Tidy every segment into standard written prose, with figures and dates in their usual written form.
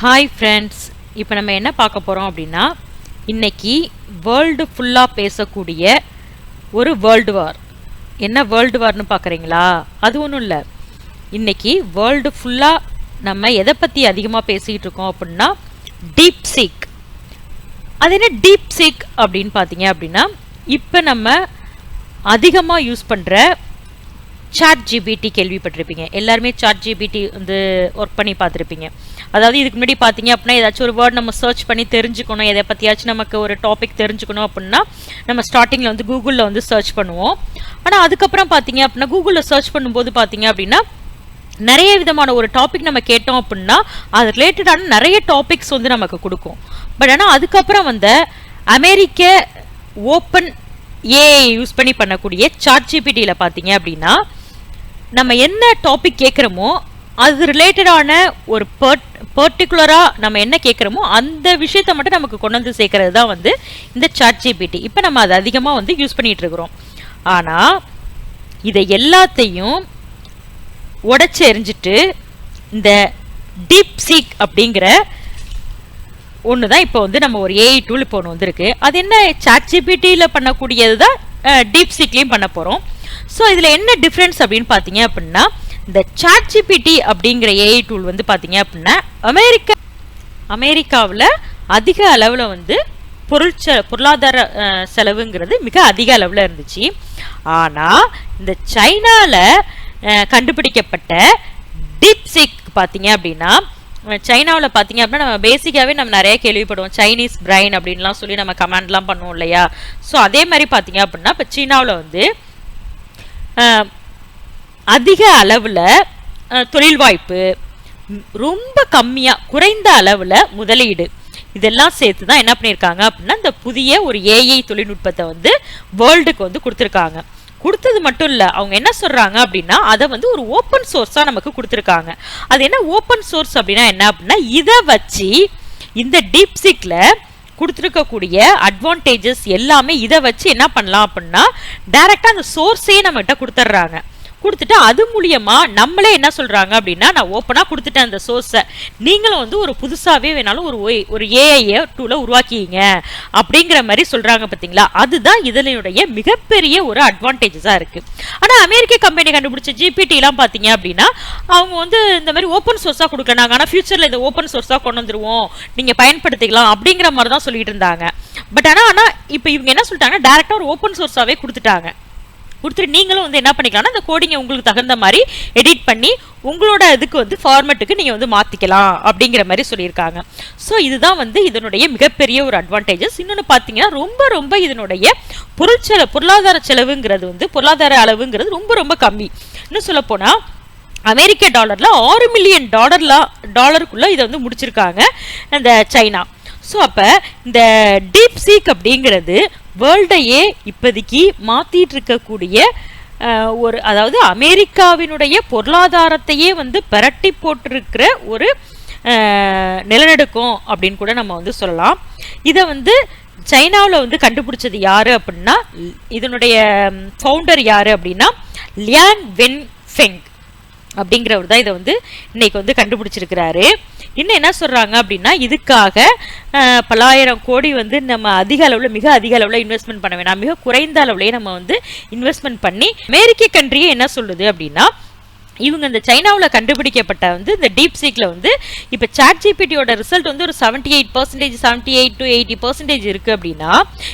Hi friends, இப்போ நம்ம என்ன பார்க்க போகிறோம் அப்படின்னா, இன்றைக்கி வேர்ல்டு ஃபுல்லாக பேசக்கூடிய ஒரு வேர்ல்டு வார். என்ன வேர்ல்டு வார்னு பார்க்குறீங்களா? அது ஒன்றும் இல்லை. இன்றைக்கி வேர்ல்டு ஃபுல்லாக நம்ம எதை பற்றி அதிகமாக பேசிக்கிட்டு இருக்கோம் அப்படின்னா, டீப் சீக். அது என்ன டீப் சீக் அப்படின்னு பார்த்தீங்க அப்படின்னா, இப்போ நம்ம அதிகமாக யூஸ் பண்ணுற சாட் ஜிபிடி கேள்விப்பட்டிருப்பீங்க. எல்லாருமே சாட் ஜிபிடி வந்து ஒர்க் பண்ணி பார்த்துருப்பீங்க. அதாவது இதுக்கு முன்னாடி பார்த்தீங்க அப்படின்னா, ஏதாச்சும் ஒரு வேர்ட் நம்ம சர்ச் பண்ணி தெரிஞ்சுக்கணும், எதை பற்றியாச்சும் நமக்கு ஒரு டாபிக் தெரிஞ்சுக்கணும் அப்படின்னா நம்ம ஸ்டார்டிங்கில் வந்து கூகுளில் வந்து சர்ச் பண்ணுவோம். ஆனால் அதுக்கப்புறம் பார்த்தீங்க அப்படின்னா, கூகுளில் சர்ச் பண்ணும்போது பார்த்தீங்க அப்படின்னா நிறைய விதமான ஒரு டாபிக் நம்ம கேட்டோம் அப்படின்னா அது ரிலேட்டடான நிறைய டாபிக்ஸ் வந்து நமக்கு கொடுக்கும். பட் ஆனால் அதுக்கப்புறம் வந்து அமெரிக்க ஓப்பன் ஏஐ யூஸ் பண்ணி பண்ணக்கூடிய சாட் ஜிபிடியில் பார்த்தீங்க அப்படின்னா, நம்ம என்ன டாபிக் கேட்குறோமோ அது ரிலேட்டடான ஒரு பர்டிகுலராக நம்ம என்ன கேட்குறோமோ அந்த விஷயத்தை மட்டும் நமக்கு கொண்டு வந்து சேர்க்கறது தான் வந்து இந்த சாட் ஜிபிடி. இப்போ நம்ம அதை அதிகமாக வந்து யூஸ் பண்ணிகிட்டு இருக்கிறோம். ஆனால் இதை எல்லாத்தையும் உடைச்சு எறிஞ்சிட்டு இந்த டீப் சீக் அப்படிங்கிற ஒன்று தான் இப்போ வந்து நம்ம ஒரு ஏஐ டூல் இப்போ ஒன்று வந்திருக்கு. அது என்ன, சாட் ஜிபிடியில் பண்ணக்கூடியது தான் டீப் சீக்லேயும் பண்ண போகிறோம். ஸோ இதில் என்ன டிஃப்ரென்ஸ் அப்படின்னு பார்த்தீங்க அப்படின்னா, இந்த சாட் ஜிபிடி அப்படிங்கிற ஏஐ டூல் வந்து பார்த்தீங்க அப்படின்னா அமெரிக்காவில் அதிக அளவில் வந்து பொருளாதார செலவுங்கிறது மிக அதிக அளவில் இருந்துச்சு. ஆனால் இந்த சைனாவில் கண்டுபிடிக்கப்பட்ட டீப் சீக் பார்த்தீங்க அப்படின்னா, சைனாவில் பார்த்தீங்க அப்படின்னா நம்ம பேசிக்காகவே நம்ம நிறைய கேள்விப்படுவோம், சைனீஸ் பிரைன் அப்படின்லாம் சொல்லி நம்ம கமெண்ட்லாம் பண்ணுவோம் இல்லையா? ஸோ அதே மாதிரி பார்த்தீங்க அப்படின்னா இப்போ சீனாவில் வந்து அதிக அளவில் தொழில் வாய்ப்பு, ரொம்ப கம்மியாக குறைந்த அளவில் முதலீடு, இதெல்லாம் சேர்த்து தான் என்ன பண்ணியிருக்காங்க அப்படின்னா இந்த புதிய ஒரு ஏஐ தொழில்நுட்பத்தை வந்து வேர்ல்டுக்கு வந்து கொடுத்துருக்காங்க. கொடுத்தது மட்டும் இல்லை, அவங்க என்ன சொல்கிறாங்க அப்படின்னா அதை வந்து ஒரு ஓப்பன் சோர்ஸாக நமக்கு கொடுத்துருக்காங்க. அது என்ன ஓப்பன் சோர்ஸ் அப்படின்னா என்ன அப்படின்னா, இதை வச்சு இந்த டீப் சீக்கில் கொடுத்துருக்கக்கூடிய அட்வான்டேஜஸ் எல்லாமே இதை வச்சு என்ன பண்ணலாம் அப்படின்னா டைரெக்டாக அந்த சோர்ஸையே நம்மகிட்ட கொடுத்துட்றாங்க. கொடுத்துட்டு அது மூலியமா நம்மளே என்ன சொல்றாங்க அப்படின்னா, நான் ஓப்பனாக கொடுத்துட்டேன் அந்த சோர்ஸை, நீங்களும் வந்து ஒரு புதுசாகவே வேணாலும் ஒரு ஏஐ டூலை உருவாக்கிங்க அப்படிங்கிற மாதிரி சொல்றாங்க. பார்த்தீங்களா? அதுதான் இதனுடைய மிகப்பெரிய ஒரு அட்வான்டேஜஸாக இருக்கு. ஆனால் அமெரிக்க கம்பெனி கண்டுபிடிச்ச ஜிபிடிலாம் பார்த்தீங்க அப்படின்னா அவங்க வந்து இந்த மாதிரி ஓப்பன் சோர்ஸாக கொடுக்கல, நாங்கள் ஆனால் ஃபியூச்சரில் இந்த ஓப்பன் சோர்ஸாக கொண்டு வந்துருவோம், நீங்கள் பயன்படுத்திக்கலாம் அப்படிங்கிற மாதிரி தான் சொல்லிட்டு இருந்தாங்க. பட் ஆனால் இப்போ இவங்க என்ன சொல்லிட்டாங்கன்னா டைரெக்டாக ஒரு ஓப்பன் சோர்ஸாகவே கொடுத்துட்டாங்க. கொடுத்துட்டு நீங்களும் வந்து என்ன பண்ணிக்கலாம்னா அந்த கோடிங்கை உங்களுக்கு தகுந்த மாதிரி எடிட் பண்ணி உங்களோட இதுக்கு வந்து ஃபார்மேட்டுக்கு நீங்கள் வந்து மாற்றிக்கலாம் அப்படிங்கிற மாதிரி சொல்லியிருக்காங்க. ஸோ இதுதான் வந்து இதனுடைய மிகப்பெரிய ஒரு அட்வான்டேஜஸ். இன்னொன்று பார்த்தீங்கன்னா ரொம்ப ரொம்ப இதனுடைய பொருளாதார செலவுங்கிறது வந்து பொருளாதார அளவுங்கிறது ரொம்ப ரொம்ப கம்மி. இன்னும் சொல்லப்போனால் அமெரிக்க டாலரில் $6 மில்லியன் டாலருக்குள்ளே இதை வந்து முடிச்சிருக்காங்க இந்த சைனா. ஸோ அப்போ இந்த டீப் சீக் அப்படிங்கிறது வேர்ல்டையே இப்போதைக்கு மாற்றிட்டு இருக்கக்கூடிய ஒரு, அதாவது அமெரிக்காவினுடைய பொருளாதாரத்தையே வந்து பிரட்டி போட்டிருக்கிற ஒரு நிலநடுக்கம் அப்படின்னு கூட நம்ம வந்து சொல்லலாம். இதை வந்து சைனாவில் வந்து கண்டுபிடிச்சது யாரு அப்படின்னா, இதனுடைய ஃபவுண்டர் யாரு அப்படின்னா லியான் வென்ஃபெங் அப்படிங்கிறவர் தான் இதை வந்து இன்னைக்கு வந்து கண்டுபிடிச்சிருக்கிறாரு. இன்னும் என்ன சொல்றாங்க அப்படின்னா, இதுக்காக பல்லாயிரம் கோடி வந்து நம்ம அதிக அளவில் மிக அதிக அளவில் இன்வெஸ்ட்மெண்ட் பண்ண வேணாம், மிக குறைந்த அளவுலேயே நம்ம வந்து இன்வெஸ்ட்மெண்ட் பண்ணி அமெரிக்க கண்ட்ரியே என்ன சொல்லுது அப்படின்னா, இவங்க இந்த சைனாவில் கண்டுபிடிக்கப்பட்ட வந்து இந்த டீப் சீக்கில் வந்து இப்போ சாட் ஜிபிடியோட ரிசல்ட் வந்து ஒரு 78%, 78 to 80% இருக்குது அப்படின்னா,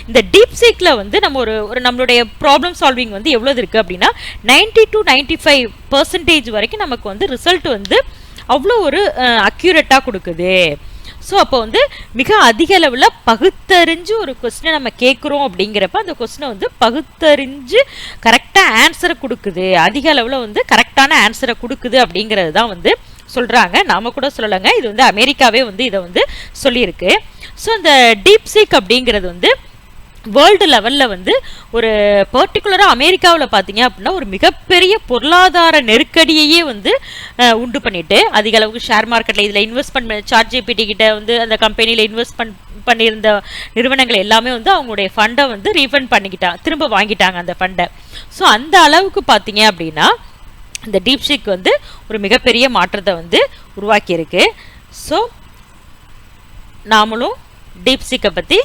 இந்த டீப் சீக்கில் வந்து நம்ம ஒரு நம்மளுடைய ப்ராப்ளம் சால்விங் வந்து எவ்வளோ இருக்குது அப்படின்னா 90 to 95% வரைக்கும் நமக்கு வந்து ரிசல்ட் வந்து அவ்வளோ ஒரு அக்யூரேட்டாக கொடுக்குது. ஸோ அப்போ வந்து மிக அதிக அளவில் பகுத்தறிஞ்சு ஒரு கொஸ்டினை நம்ம கேட்குறோம் அப்படிங்கிறப்ப அந்த கொஸ்டினை வந்து பகுத்தறிஞ்சு கரெக்டாக ஆன்சரை கொடுக்குது, அதிக அளவில் வந்து கரெக்டான ஆன்சரை கொடுக்குது அப்படிங்கிறது தான் வந்து சொல்கிறாங்க. நாம கூட சொல்லலைங்க, இது வந்து அமெரிக்காவே வந்து இதை வந்து சொல்லியிருக்கு. ஸோ இந்த டீப் சீக் அப்படிங்கிறது வந்து வேர்ல்டு லெவலில் வந்து ஒரு பர்டிகுலராக அமெரிக்காவில் பார்த்தீங்க அப்படின்னா ஒரு மிகப்பெரிய பொருளாதார நெருக்கடியையே வந்து உண்டு பண்ணிட்டு அதிக அளவுக்கு ஷேர் மார்க்கெட்டில் இதில் இன்வெஸ்ட் பண்ண சாட் ஜிபிடி கிட்ட வந்து அந்த கம்பெனியில் இன்வெஸ்ட் பண்ணியிருந்த நிறுவனங்கள் எல்லாமே வந்து அவங்களுடைய ஃபண்டை வந்து ரீஃபண்ட் பண்ணிக்கிட்டாங்க, திரும்ப வாங்கிட்டாங்க அந்த ஃபண்டை. ஸோ அந்த அளவுக்கு பார்த்தீங்க அப்படின்னா இந்த டீப் சீக் வந்து ஒரு மிகப்பெரிய மாற்றத்தை வந்து உருவாக்கியிருக்கு. ஸோ நாமளும் டீப்சீக்கை பற்றி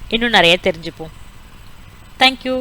இன்னும் நிறைய தெரிஞ்சுப்போம். தேங்க்யூ.